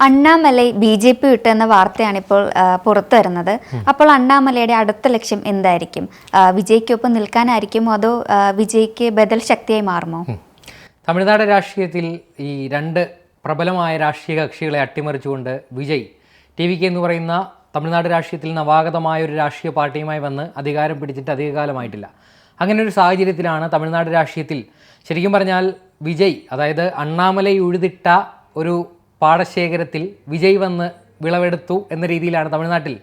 Annamalai BJP വിട്ടെന്ന വാർത്തയാണ് ഇപ്പോൾ പുറത്തു വരുന്നത്. അപ്പോൾ അണ്ണാമലയുടെ അടുത്ത ലക്ഷ്യം എന്തായിരിക്കും? വിജയ്ക്കൊപ്പം നിൽക്കാനായിരിക്കുമോ അതോ വിജയ്ക്ക് ബദൽ ശക്തിയായി മാറുമോ? തമിഴ്നാട് രാഷ്ട്രീയത്തിൽ ഈ രണ്ട് പ്രബലമായ രാഷ്ട്രീയ കക്ഷികളെ അട്ടിമറിച്ചുകൊണ്ട് വിജയ് ടി.വി.കെ എന്ന് പറയുന്ന തമിഴ്നാട് രാഷ്ട്രീയത്തിൽ നവാഗതമായ ഒരു രാഷ്ട്രീയ പാർട്ടിയുമായി വന്ന് അധികാരം പിടിച്ചിട്ട് അധികകാലമായിട്ടില്ല. അങ്ങനെ ഒരു സാഹചര്യത്തിലാണ് തമിഴ്നാട് രാഷ്ട്രീയത്തിൽ ശരിക്കും പറഞ്ഞാൽ വിജയ്, അതായത് അണ്ണാമലൈ ഉഴുതിട്ട ഒരു പാടശേഖരത്തിൽ വിജയ് വന്ന് വിളവെടുത്തു എന്ന രീതിയിലാണ് തമിഴ്നാട്ടിൽ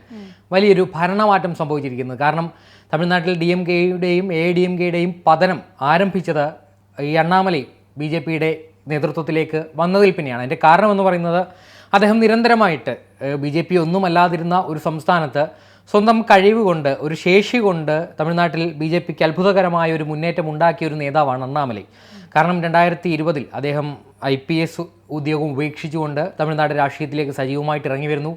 വലിയൊരു ഭരണമാറ്റം സംഭവിച്ചിരിക്കുന്നത്. കാരണം തമിഴ്നാട്ടിൽ DMK-യുടെയും ADMK-യുടെയും പതനം ആരംഭിച്ചത് ഈ അണ്ണാമലൈ BJP-യുടെ നേതൃത്വത്തിലേക്ക് വന്നതിൽ പിന്നെയാണ്. അതിൻ്റെ കാരണമെന്ന് പറയുന്നത് അദ്ദേഹം നിരന്തരമായിട്ട് BJP ഒന്നുമല്ലാതിരുന്ന ഒരു സംസ്ഥാനത്ത് സ്വന്തം കഴിവ് കൊണ്ട്, ഒരു ശേഷി കൊണ്ട് തമിഴ്നാട്ടിൽ BJP-ക്ക് അത്ഭുതകരമായ ഒരു മുന്നേറ്റം ഉണ്ടാക്കിയ ഒരു നേതാവാണ് അണ്ണാമലൈ. കാരണം 2020 അദ്ദേഹം IPS ഉദ്യോഗം ഉപേക്ഷിച്ചുകൊണ്ട് തമിഴ്നാട് രാഷ്ട്രീയത്തിലേക്ക് സജീവമായിട്ട് ഇറങ്ങി വരുന്നു.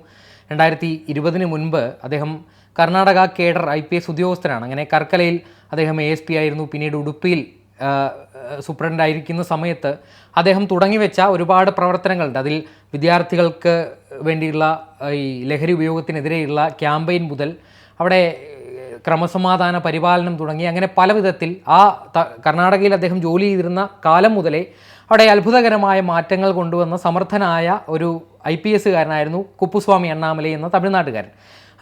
2020 മുൻപ് അദ്ദേഹം കർണാടക കേഡർ IPS ഉദ്യോഗസ്ഥനാണ്. അങ്ങനെ കർക്കലയിൽ അദ്ദേഹം ASP ആയിരുന്നു. പിന്നീട് ഉടുപ്പിയിൽ സൂപ്രണ്ടായിരിക്കുന്ന സമയത്ത് അദ്ദേഹം തുടങ്ങിവെച്ച ഒരുപാട് പ്രവർത്തനങ്ങളുണ്ട്. അതിൽ വിദ്യാർത്ഥികൾക്ക് വേണ്ടിയുള്ള ഈ ലഹരി ഉപയോഗത്തിനെതിരെയുള്ള ക്യാമ്പയിൻ മുതൽ അവിടെ ക്രമസമാധാന പരിപാലനം തുടങ്ങി അങ്ങനെ പല വിധത്തിൽ കർണാടകയിൽ അദ്ദേഹം ജോലി ചെയ്തിരുന്ന കാലം മുതലേ അവിടെ അത്ഭുതകരമായ മാറ്റങ്ങൾ കൊണ്ടുവന്ന സമർത്ഥനായ ഒരു IPS-കാരനായിരുന്നു കുപ്പുസ്വാമി അണ്ണാമലൈ എന്ന തമിഴ്നാട്ടുകാരൻ.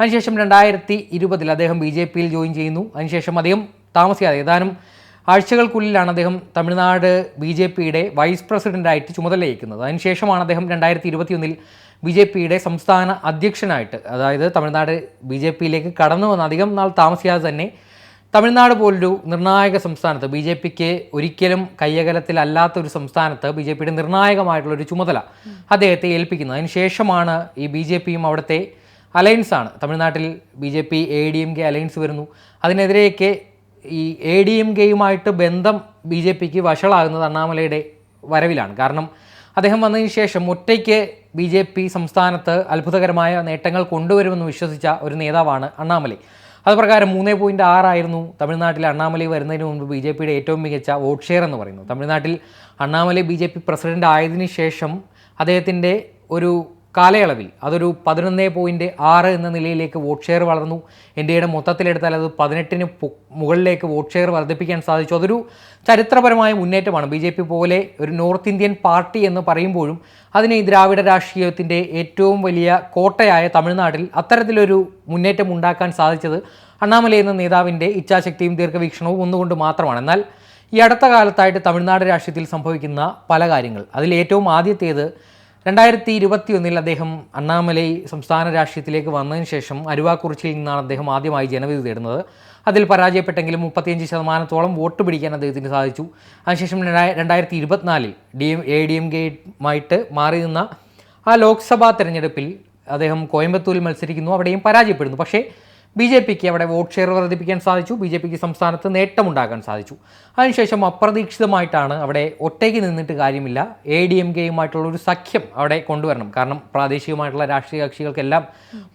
അതിനുശേഷം 2020 അദ്ദേഹം BJP-യിൽ ജോയിൻ ചെയ്യുന്നു. അതിനുശേഷം അദ്ദേഹം താമസിയാതെ ഏതാനും ആഴ്ചകൾക്കുള്ളിലാണ് അദ്ദേഹം തമിഴ്നാട് BJP-യുടെ വൈസ് പ്രസിഡൻ്റായിട്ട് ചുമതലയേൽക്കുന്നത്. അതിനുശേഷമാണ് അദ്ദേഹം 2021 BJP-യുടെ സംസ്ഥാന അധ്യക്ഷനായിട്ട്, അതായത് തമിഴ്നാട് BJP-യിലേക്ക് കടന്നു വന്ന അധികം നാൾ താമസിയാതെ തന്നെ തമിഴ്നാട് പോലൊരു നിർണായക സംസ്ഥാനത്ത്, BJP-ക്ക് ഒരിക്കലും കയ്യകലത്തിലല്ലാത്തൊരു സംസ്ഥാനത്ത് BJP-യുടെ നിർണായകമായിട്ടുള്ളൊരു ചുമതല അദ്ദേഹത്തെ ഏൽപ്പിക്കുന്നത്. അതിനുശേഷമാണ് ഈ BJP-യും അവിടുത്തെ അലയൻസാണ്. തമിഴ്നാട്ടിൽ BJP ADMK അലയൻസ് വരുന്നു. അതിനെതിരെയൊക്കെ ഈ ADMK-യുമായിട്ട് ബന്ധം BJP-ക്ക് വഷളാകുന്നത് അണ്ണാമലയുടെ വരവിലാണ്. കാരണം അദ്ദേഹം വന്നതിന് ശേഷം ഒറ്റയ്ക്ക് BJP സംസ്ഥാനത്ത് അത്ഭുതകരമായ നേട്ടങ്ങൾ കൊണ്ടുവരുമെന്ന് വിശ്വസിച്ച ഒരു നേതാവാണ് അണ്ണാമലൈ. അതുപ്രകാരം 3.6 ആയിരുന്നു തമിഴ്നാട്ടിൽ അണ്ണാമലൈ വരുന്നതിന് മുൻപ് BJP-യുടെ ഏറ്റവും മികച്ച വോട്ട് ഷെയർ എന്ന് പറയുന്നത്. തമിഴ്നാട്ടിൽ അണ്ണാമലൈ BJP പ്രസിഡന്റ് ആയതിനു ശേഷം അദ്ദേഹത്തിൻ്റെ ഒരു കാലയളവിൽ അതൊരു 11.6 എന്ന നിലയിലേക്ക് വോട്ട് ഷെയർ വളർന്നു. ഇന്ത്യയുടെ മൊത്തത്തിലെടുത്താൽ അത് 18 മുകളിലേക്ക് വോട്ട് ഷെയർ വർദ്ധിപ്പിക്കാൻ സാധിച്ചു. അതൊരു ചരിത്രപരമായ മുന്നേറ്റമാണ്. BJP പോലെ ഒരു നോർത്ത് ഇന്ത്യൻ പാർട്ടി എന്ന് പറയുമ്പോഴും അതിന് ഈ ദ്രാവിഡ രാഷ്ട്രീയത്തിൻ്റെ ഏറ്റവും വലിയ കോട്ടയായ തമിഴ്നാട്ടിൽ അത്തരത്തിലൊരു മുന്നേറ്റം ഉണ്ടാക്കാൻ സാധിച്ചത് അണ്ണാമലൈ എന്ന നേതാവിൻ്റെ ഇച്ഛാശക്തിയും ദീർഘവീക്ഷണവും ഒന്നുകൊണ്ട് മാത്രമാണ്. എന്നാൽ ഈ അടുത്ത കാലത്തായിട്ട് തമിഴ്നാട് രാഷ്ട്രീയത്തിൽ സംഭവിക്കുന്ന പല കാര്യങ്ങൾ, അതിൽ ഏറ്റവും ആദ്യത്തേത് 2021 അദ്ദേഹം അണ്ണാമലൈ സംസ്ഥാന രാഷ്ട്രീയത്തിലേക്ക് വന്നതിന് ശേഷം അരുവാക്കുറിച്ചിയിൽ നിന്നാണ് അദ്ദേഹം ആദ്യമായി ജനവിധി തേടുന്നത്. അതിൽ പരാജയപ്പെട്ടെങ്കിലും 35% വോട്ട് പിടിക്കാൻ അദ്ദേഹത്തിന് സാധിച്ചു. അതിനുശേഷം 2024 ADMK-യുമായിട്ട് മാറി നിന്ന ആ ലോക്സഭാ തെരഞ്ഞെടുപ്പിൽ അദ്ദേഹം കോയമ്പത്തൂരിൽ മത്സരിക്കുന്നു. അവിടെയും പരാജയപ്പെടുന്നു. പക്ഷേ BJP-ക്ക് അവിടെ വോട്ട് ഷെയർ വർദ്ധിപ്പിക്കാൻ സാധിച്ചു. BJP-ക്ക് സംസ്ഥാനത്ത് നേട്ടമുണ്ടാക്കാൻ സാധിച്ചു. അതിനുശേഷം അപ്രതീക്ഷിതമായിട്ടാണ് അവിടെ ഒറ്റയ്ക്ക് നിന്നിട്ട് കാര്യമില്ല, ADMK-യുമായിട്ടുള്ളൊരു സഖ്യം അവിടെ കൊണ്ടുവരണം. കാരണം പ്രാദേശികമായിട്ടുള്ള രാഷ്ട്രീയ കക്ഷികൾക്കെല്ലാം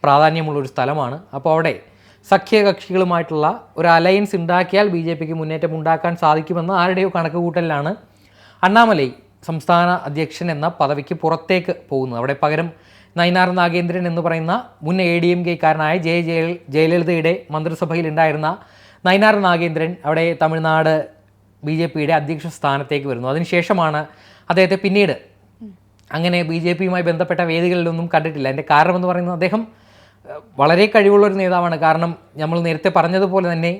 പ്രാധാന്യമുള്ളൊരു സ്ഥലമാണ്. അപ്പോൾ അവിടെ സഖ്യകക്ഷികളുമായിട്ടുള്ള ഒരു അലയൻസ് ഉണ്ടാക്കിയാൽ BJP-ക്ക് മുന്നേറ്റം ഉണ്ടാക്കാൻ സാധിക്കുമെന്ന് ആരുടെയോ കണക്കുകൂട്ടലിലാണ് അണ്ണാമലൈ സംസ്ഥാന അധ്യക്ഷൻ എന്ന പദവിക്ക് പുറത്തേക്ക് പോകുന്നത്. അവിടെ പകരം നയിനാർ നാഗേന്ദ്രൻ എന്ന് പറയുന്ന മുൻ ADMK-കാരനായ ജയലളിതയുടെ മന്ത്രിസഭയിൽ ഉണ്ടായിരുന്ന നയിനാർ നാഗേന്ദ്രൻ അവിടെ തമിഴ്നാട് BJP-യുടെ അധ്യക്ഷ സ്ഥാനത്തേക്ക് വരുന്നു. അതിനുശേഷമാണ് അദ്ദേഹത്തെ പിന്നീട് അങ്ങനെ BJP-യുമായി ബന്ധപ്പെട്ട വേദികളിലൊന്നും കണ്ടിട്ടില്ല. അതിൻ്റെ കാരണമെന്ന് പറയുന്നത് അദ്ദേഹം വളരെ കഴിവുള്ളൊരു നേതാവാണ്. കാരണം നമ്മൾ നേരത്തെ പറഞ്ഞതുപോലെ തന്നെ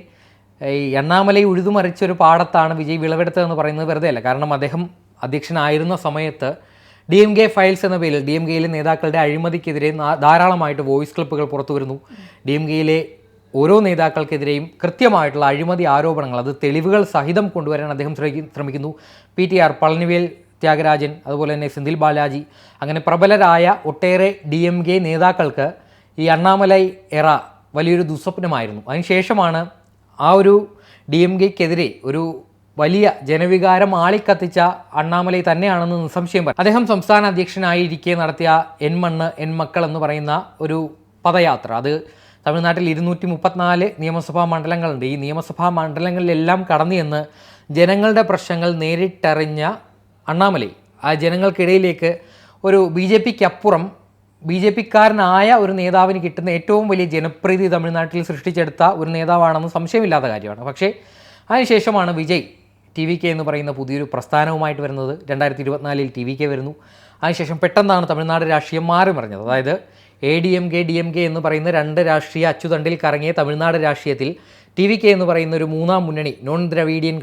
ഈ അണ്ണാമലൈ ഉഴുതുമറിച്ചൊരു പാടത്താണ് വിജയ് വിളവെടുത്തതെന്ന് പറയുന്നത് വെറുതെ അല്ല. കാരണം അദ്ദേഹം അധ്യക്ഷനായിരുന്ന സമയത്ത് DMK ഫയൽസ് എന്ന പേരിൽ DMK-യിലെ നേതാക്കളുടെ അഴിമതിക്കെതിരെ ധാരാളമായിട്ട് വോയിസ് ക്ലിപ്പുകൾ പുറത്തു വരുന്നു. DMK-യിലെ ഓരോ നേതാക്കൾക്കെതിരെയും കൃത്യമായിട്ടുള്ള അഴിമതി ആരോപണങ്ങൾ, അത് തെളിവുകൾ സഹിതം കൊണ്ടുവരാൻ അദ്ദേഹം ശ്രമിക്കുന്നു. PTR പളനിവേൽ ത്യാഗരാജൻ, അതുപോലെ തന്നെ സെന്തിൽ ബാലാജി, അങ്ങനെ പ്രബലരായ ഒട്ടേറെ DMK നേതാക്കൾക്ക് ഈ അണ്ണാമലൈ എറ വലിയൊരു ദുസ്വപ്നമായിരുന്നു. അതിനുശേഷമാണ് ആ ഒരു DMK-ക്കെതിരെ ഒരു വലിയ ജനവികാരം ആളിക്കത്തിച്ച അണ്ണാമലൈ തന്നെയാണെന്ന് നിസ്സംശയം പറയും. അദ്ദേഹം സംസ്ഥാന അധ്യക്ഷനായിരിക്കെ നടത്തിയ എൻ മണ്ണ് എൻ മക്കൾ എന്ന് പറയുന്ന ഒരു പദയാത്ര, അത് തമിഴ്നാട്ടിൽ 234 നിയമസഭാ മണ്ഡലങ്ങളുണ്ട്. ഈ നിയമസഭാ മണ്ഡലങ്ങളിലെല്ലാം കടന്നു ചെന്ന് ജനങ്ങളുടെ പ്രശ്നങ്ങൾ നേരിട്ടറിഞ്ഞ അണ്ണാമലൈ ആ ജനങ്ങൾക്കിടയിലേക്ക് ഒരു ബി ജെ പിക്കപ്പുറം ബി ജെ പിക്കാരനായ ഒരു നേതാവിന് കിട്ടുന്ന ഏറ്റവും വലിയ ജനപ്രീതി തമിഴ്നാട്ടിൽ സൃഷ്ടിച്ചെടുത്ത ഒരു നേതാവാണെന്ന് സംശയമില്ലാത്ത കാര്യമാണ്. പക്ഷേ അതിനുശേഷമാണ് വിജയ് ടി വി കെ എന്ന് പറയുന്ന പുതിയൊരു പ്രസ്ഥാനവുമായിട്ട് വരുന്നത്. 2024 ടി വി കെ വരുന്നു. അതിനുശേഷം പെട്ടെന്നാണ് തമിഴ്നാട് രാഷ്ട്രീയം മാറി മറിഞ്ഞത്. അതായത് ADMK എന്ന് പറയുന്ന രണ്ട് രാഷ്ട്രീയ അച്ചുതണ്ടിൽ കറങ്ങിയ തമിഴ്നാട് രാഷ്ട്രീയത്തിൽ ടി വി കെ എന്ന് പറയുന്ന ഒരു മൂന്നാം മുന്നണി നോൺ ദ്രവീഡിയൻ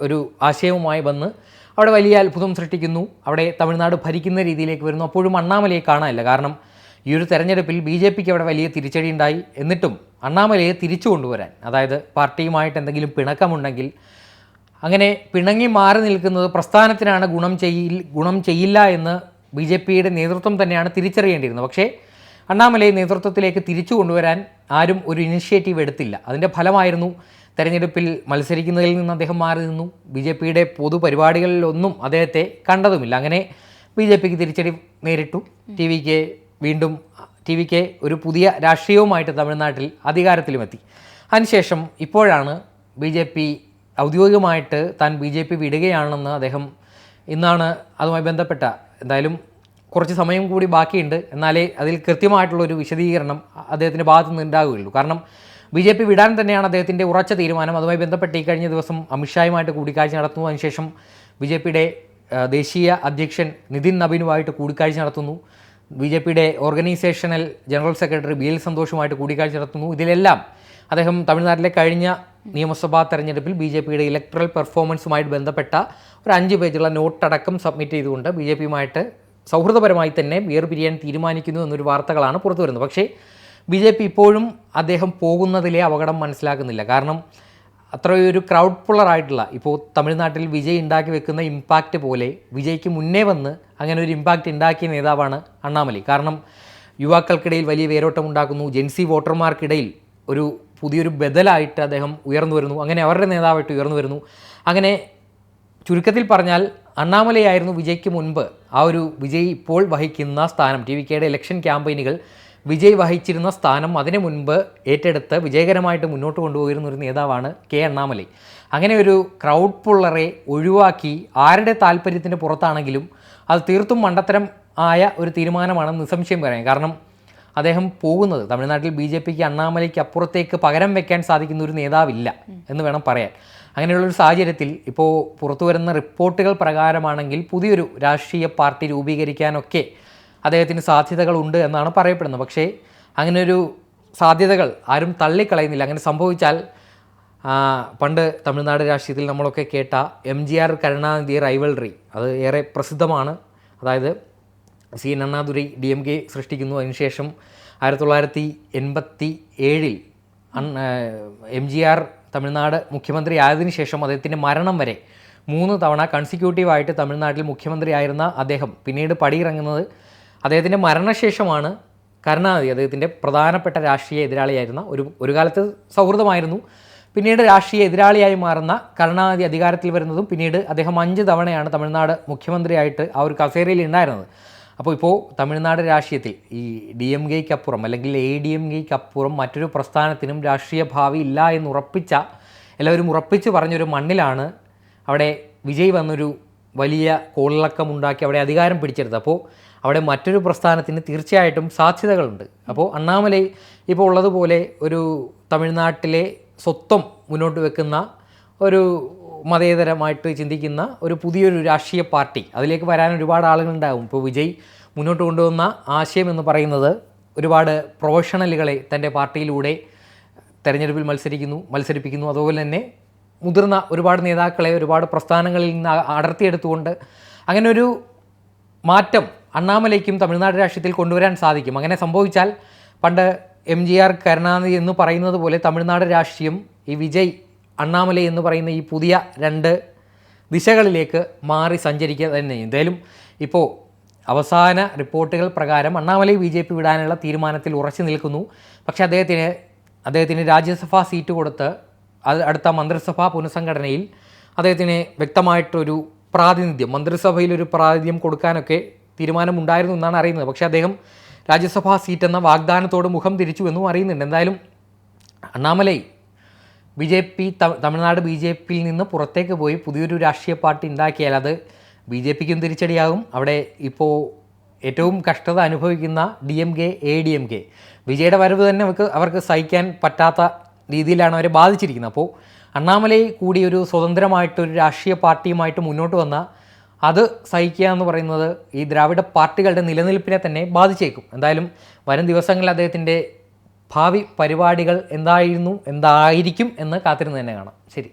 ഒരു ആശയവുമായി വന്ന് അവിടെ വലിയ അത്ഭുതം സൃഷ്ടിക്കുന്നു. അവിടെ തമിഴ്നാട് ഭരിക്കുന്ന രീതിയിലേക്ക് വരുന്നു. അപ്പോഴും അണ്ണാമലയെ കാണാനില്ല. കാരണം ഈ ഒരു തെരഞ്ഞെടുപ്പിൽ ബി ജെ പിക്ക് അവിടെ വലിയ തിരിച്ചടി ഉണ്ടായി. എന്നിട്ടും അണ്ണാമലയെ തിരിച്ചു കൊണ്ടുവരാൻ, അതായത് പാർട്ടിയുമായിട്ട് എന്തെങ്കിലും പിണക്കമുണ്ടെങ്കിൽ അങ്ങനെ പിണങ്ങി മാറി നിൽക്കുന്നത് പ്രസ്ഥാനത്തിനാണ് ഗുണം ചെയ്യില്ല എന്ന് ബി ജെ പിയുടെ നേതൃത്വം തന്നെയാണ് തിരിച്ചറിയേണ്ടിയിരുന്നത്. പക്ഷേ അണ്ണാമലയെ നേതൃത്വത്തിലേക്ക് തിരിച്ചു കൊണ്ടുവരാൻ ആരും ഒരു ഇനിഷ്യേറ്റീവ് എടുത്തില്ല. അതിൻ്റെ ഫലമായിരുന്നു തെരഞ്ഞെടുപ്പിൽ മത്സരിക്കുന്നതിൽ നിന്ന് അദ്ദേഹം മാറി നിന്നു. ബി ജെ പിയുടെ പൊതുപരിപാടികളിലൊന്നും അദ്ദേഹത്തെ കണ്ടതുമില്ല. അങ്ങനെ ബി ജെ പിക്ക് തിരിച്ചടി നേരിട്ടു. ടി വി കെ ഒരു പുതിയ രാഷ്ട്രീയവുമായിട്ട് തമിഴ്നാട്ടിൽ അധികാരത്തിലുമെത്തി. അതിനുശേഷം ഇപ്പോഴാണ് ബി ജെ പി ഔദ്യോഗികമായിട്ട് താൻ ബി ജെ പി വിടുകയാണെന്ന് അദ്ദേഹം ഇന്നാണ് അതുമായി ബന്ധപ്പെട്ട, എന്തായാലും കുറച്ച് സമയം കൂടി ബാക്കിയുണ്ട്, എന്നാലേ അതിൽ കൃത്യമായിട്ടുള്ളൊരു വിശദീകരണം അദ്ദേഹത്തിൻ്റെ ഭാഗത്തു നിന്ന് ഉണ്ടാവുകയുള്ളൂ. കാരണം ബി ജെ പി വിടാൻ തന്നെയാണ് അദ്ദേഹത്തിൻ്റെ ഉറച്ച തീരുമാനം. അതുമായി ബന്ധപ്പെട്ട് ഈ കഴിഞ്ഞ ദിവസം അമിത്ഷായുമായിട്ട് കൂടിക്കാഴ്ച നടത്തുന്നു. അതിനുശേഷം ബി ജെ പിയുടെ ദേശീയ അധ്യക്ഷൻ നിതിൻ നബീനുമായിട്ട് കൂടിക്കാഴ്ച നടത്തുന്നു. ബി ജെ പിയുടെ ഓർഗനൈസേഷണൽ ജനറൽ സെക്രട്ടറി BL സന്തോഷുമായിട്ട് കൂടിക്കാഴ്ച നടത്തുന്നു. ഇതിലെല്ലാം അദ്ദേഹം തമിഴ്നാട്ടിലെ കഴിഞ്ഞ നിയമസഭാ തെരഞ്ഞെടുപ്പിൽ ബി ജെ പിയുടെ ഇലക്ട്രൽ പെർഫോമൻസുമായിട്ട് ബന്ധപ്പെട്ട ഒരു 5 പേജുള്ള നോട്ടടക്കം സബ്മിറ്റ് ചെയ്തുകൊണ്ട് ബി ജെ പിയുമായിട്ട് സൗഹൃദപരമായി തന്നെ വേർപിരിയാൻ തീരുമാനിക്കുന്നു എന്നൊരു വാർത്തകളാണ് പുറത്തു വരുന്നത്. പക്ഷേ ബി ജെ പി ഇപ്പോഴും അദ്ദേഹം പോകുന്നതിലെ അപകടം മനസ്സിലാക്കുന്നില്ല. കാരണം അത്രയൊരു ക്രൗഡ് പുള്ളറായിട്ടുള്ള, ഇപ്പോൾ തമിഴ്നാട്ടിൽ വിജയ് ഉണ്ടാക്കി വെക്കുന്ന ഇമ്പാക്റ്റ് പോലെ വിജയ്ക്ക് മുന്നേ വന്ന് അങ്ങനെ ഒരു ഇമ്പാക്റ്റ് ഉണ്ടാക്കിയ നേതാവാണ് അണ്ണാമലൈ. കാരണം യുവാക്കൾക്കിടയിൽ വലിയ വേരോട്ടം ഉണ്ടാക്കുന്നു. ജെൻസി വോട്ടർമാർക്കിടയിൽ ഒരു പുതിയൊരു ബദലായിട്ട് അദ്ദേഹം ഉയർന്നു വരുന്നു. അങ്ങനെ അവരുടെ നേതാവായിട്ട് ഉയർന്നു വരുന്നു. അങ്ങനെ ചുരുക്കത്തിൽ പറഞ്ഞാൽ അണ്ണാമലയായിരുന്നു വിജയ്ക്ക് മുൻപ് ആ ഒരു വിജയ് ഇപ്പോൾ വഹിക്കുന്ന സ്ഥാനം, ടി വി കെയുടെ ഇലക്ഷൻ ക്യാമ്പയിനുകൾ വിജയ് വഹിച്ചിരുന്ന സ്ഥാനം അതിനു മുൻപ് ഏറ്റെടുത്ത് വിജയകരമായിട്ട് മുന്നോട്ട് കൊണ്ടുപോയിരുന്ന ഒരു നേതാവാണ് കെ അണ്ണാമലൈ. അങ്ങനെ ഒരു ക്രൗഡ് പുള്ളറെ ഒഴിവാക്കി ആരുടെ താല്പര്യത്തിൻ്റെ പുറത്താണെങ്കിലും അത് തീർത്തും മണ്ടത്തരം ആയ ഒരു തീരുമാനമാണെന്ന് നിസ്സംശയം പറയാം. കാരണം അദ്ദേഹം പോകുന്നത് തമിഴ്നാട്ടിൽ ബി ജെ പിക്ക് അണ്ണാമലയ്ക്ക് അപ്പുറത്തേക്ക് പകരം വെക്കാൻ സാധിക്കുന്ന ഒരു നേതാവില്ല എന്ന് വേണം പറയാൻ. അങ്ങനെയുള്ളൊരു സാഹചര്യത്തിൽ ഇപ്പോൾ പുറത്തു വരുന്ന റിപ്പോർട്ടുകൾ പ്രകാരമാണെങ്കിൽ പുതിയൊരു രാഷ്ട്രീയ പാർട്ടി രൂപീകരിക്കാനൊക്കെ അദ്ദേഹത്തിന് സാധ്യതകളുണ്ട് എന്നാണ് പറയപ്പെടുന്നത്. പക്ഷേ അങ്ങനെയൊരു സാധ്യതകൾ ആരും തള്ളിക്കളയുന്നില്ല. അങ്ങനെ സംഭവിച്ചാൽ പണ്ട് തമിഴ്നാട് രാഷ്ട്രീയത്തിൽ നമ്മളൊക്കെ കേട്ട MGR കരുണാനിധി റൈവൽറി അത് ഏറെ പ്രസിദ്ധമാണ്. അതായത് CN അണ്ണാദുരൈ DMK സൃഷ്ടിക്കുന്നു. അതിനുശേഷം 1987 MGR തമിഴ്നാട് മുഖ്യമന്ത്രി ആയതിനു ശേഷം അദ്ദേഹത്തിൻ്റെ മരണം വരെ 3 തവണ കൺസിക്യൂട്ടീവായിട്ട് തമിഴ്നാട്ടിൽ മുഖ്യമന്ത്രിയായിരുന്ന അദ്ദേഹം പിന്നീട് പടിയിറങ്ങുന്നത് അദ്ദേഹത്തിൻ്റെ മരണശേഷമാണ്. കരുണാനിധി അദ്ദേഹത്തിൻ്റെ പ്രധാനപ്പെട്ട രാഷ്ട്രീയ എതിരാളിയായിരുന്ന ഒരു കാലത്ത് സൗഹൃദമായിരുന്നു. പിന്നീട് രാഷ്ട്രീയ എതിരാളിയായി മാറുന്ന കരുണാനിധി അധികാരത്തിൽ വരുന്നതും പിന്നീട് അദ്ദേഹം 5 തവണയാണ് തമിഴ്നാട് മുഖ്യമന്ത്രിയായിട്ട് ആ ഒരു കസേരയിൽ ഉണ്ടായിരുന്നത്. അപ്പോൾ ഇപ്പോൾ തമിഴ്നാട് രാഷ്ട്രീയത്തിൽ ഈ DMKയ്ക്കപ്പുറം അല്ലെങ്കിൽ ADMKയ്ക്കപ്പുറം മറ്റൊരു പ്രസ്ഥാനത്തിനും രാഷ്ട്രീയ ഭാവി ഇല്ല എന്ന് എല്ലാവരും ഉറപ്പിച്ച് പറഞ്ഞൊരു മണ്ണിലാണ് അവിടെ വിജയ് വന്നൊരു വലിയ കോളിളക്കമുണ്ടാക്കി അവിടെ അധികാരം പിടിച്ചെടുത്തത്. അപ്പോൾ അവിടെ മറ്റൊരു പ്രസ്ഥാനത്തിന് തീർച്ചയായിട്ടും സാധ്യതകളുണ്ട്. അപ്പോൾ അണ്ണാമലൈ ഇപ്പോൾ ഉള്ളതുപോലെ ഒരു തമിഴ്നാട്ടിലെ സ്വത്വം മുന്നോട്ട് വെക്കുന്ന ഒരു മതേതരമായിട്ട് ചിന്തിക്കുന്ന ഒരു പുതിയൊരു രാഷ്ട്രീയ പാർട്ടി, അതിലേക്ക് വരാൻ ഒരുപാട് ആളുകളുണ്ടാകും. ഇപ്പോൾ വിജയ് മുന്നോട്ട് കൊണ്ടുവന്ന ആശയം എന്ന് പറയുന്നത് ഒരുപാട് പ്രൊഫഷണലുകളെ തൻ്റെ പാർട്ടിയിലൂടെ തെരഞ്ഞെടുപ്പിൽ മത്സരിപ്പിക്കുന്നു. അതുപോലെ തന്നെ മുതിർന്ന ഒരുപാട് നേതാക്കളെ ഒരുപാട് പ്രസ്ഥാനങ്ങളിൽ നിന്ന് അടർത്തിയെടുത്തുകൊണ്ട് അങ്ങനെ ഒരു മാറ്റം അണ്ണാമലയ്ക്കും തമിഴ്നാട് രാഷ്ട്രീയത്തിൽ കൊണ്ടുവരാൻ സാധിക്കും. അങ്ങനെ സംഭവിച്ചാൽ പണ്ട് MGR കരുണാനിധി എന്ന് പറയുന്നത് പോലെ തമിഴ്നാട് രാഷ്ട്രീയം ഈ വിജയ് അണ്ണാമലൈ എന്ന് പറയുന്ന ഈ പുതിയ 2 ദിശകളിലേക്ക് മാറി സഞ്ചരിക്കുക തന്നെ. എന്തായാലും ഇപ്പോൾ അവസാന റിപ്പോർട്ടുകൾ പ്രകാരം അണ്ണാമലൈ BJP വിടാനുള്ള തീരുമാനത്തിൽ ഉറച്ചു നിൽക്കുന്നു. പക്ഷേ അദ്ദേഹത്തിന് രാജ്യസഭാ സീറ്റ് കൊടുത്ത് അടുത്ത മന്ത്രിസഭാ പുനഃസംഘടനയിൽ അദ്ദേഹത്തിന് വ്യക്തമായിട്ടൊരു പ്രാതിനിധ്യം, മന്ത്രിസഭയിലൊരു പ്രാതിനിധ്യം കൊടുക്കാനൊക്കെ തീരുമാനമുണ്ടായിരുന്നു എന്നാണ് അറിയുന്നത്. പക്ഷേ അദ്ദേഹം രാജ്യസഭാ സീറ്റ് എന്ന വാഗ്ദാനത്തോട് മുഖം തിരിച്ചു എന്നും അറിയുന്നുണ്ട്. എന്തായാലും അണ്ണാമലൈ തമിഴ്നാട് BJPയിൽ നിന്ന് പുറത്തേക്ക് പോയി പുതിയൊരു രാഷ്ട്രീയ പാർട്ടി ഉണ്ടാക്കിയാൽ അത് BJPക്കും തിരിച്ചടിയാകും. അവിടെ ഇപ്പോൾ ഏറ്റവും കഷ്ടത അനുഭവിക്കുന്ന DMK ADMK വിജയുടെ വരവ് തന്നെ അവർക്ക് സഹിക്കാൻ പറ്റാത്ത രീതിയിലാണ് അവരെ ബാധിച്ചിരിക്കുന്നത്. അപ്പോൾ അണ്ണാമലൈ കൂടി ഒരു സ്വതന്ത്രമായിട്ടൊരു രാഷ്ട്രീയ പാർട്ടിയുമായിട്ട് മുന്നോട്ട് വന്ന അത് സഹിക്കുക എന്ന് പറയുന്നത് ഈ ദ്രാവിഡ പാർട്ടികളുടെ നിലനിൽപ്പിനെ തന്നെ ബാധിച്ചേക്കും. എന്തായാലും വരും ദിവസങ്ങളിൽ അദ്ദേഹത്തിൻ്റെ ഭാവി പരിപാടികൾ എന്തായിരിക്കും എന്ന് കാത്തിരുന്ന് തന്നെ കാണാം. ശരി.